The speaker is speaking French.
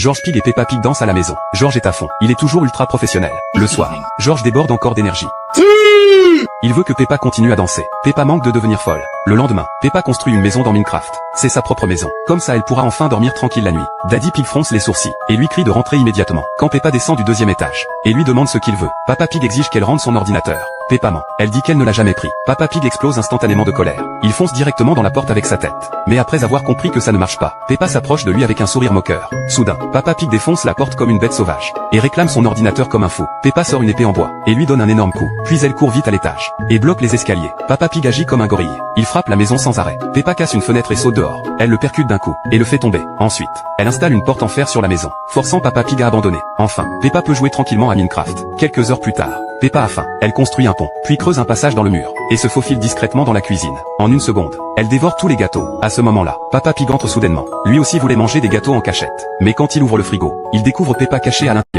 George Pig et Peppa Pig dansent à la maison. George est à fond. Il est toujours ultra professionnel. Le soir, George déborde encore d'énergie. Il veut que Peppa continue à danser. Peppa manque de devenir folle. Le lendemain, Peppa construit une maison dans Minecraft. C'est sa propre maison. Comme ça elle pourra enfin dormir tranquille la nuit. Daddy Pig fronce les sourcils et lui crie de rentrer immédiatement. Quand Peppa descend du 2e étage et lui demande ce qu'il veut, Papa Pig exige qu'elle rende son ordinateur. Peppa ment. Elle dit qu'elle ne l'a jamais pris. Papa Pig explose instantanément de colère. Il fonce directement dans la porte avec sa tête. Mais après avoir compris que ça ne marche pas, Peppa s'approche de lui avec un sourire moqueur. Soudain, Papa Pig défonce la porte comme une bête sauvage et réclame son ordinateur comme un fou. Peppa sort une épée en bois et lui donne un énorme coup. Puis elle court vite à l'étage et bloque les escaliers. Papa Pig agit comme un gorille. Il frappe la maison sans arrêt. Peppa casse une fenêtre et saute dehors. Elle le percute d'un coup et le fait tomber. Ensuite, elle installe une porte en fer sur la maison, forçant Papa Pig à abandonner. Enfin, Peppa peut jouer tranquillement à Minecraft. Quelques heures plus tard, Peppa a faim. Elle construit un pont, puis creuse un passage dans le mur, et se faufile discrètement dans la cuisine. En une seconde, elle dévore tous les gâteaux. À ce moment-là, Papa Pig entre soudainement. Lui aussi voulait manger des gâteaux en cachette. Mais quand il ouvre le frigo, il découvre Peppa cachée à l'intérieur.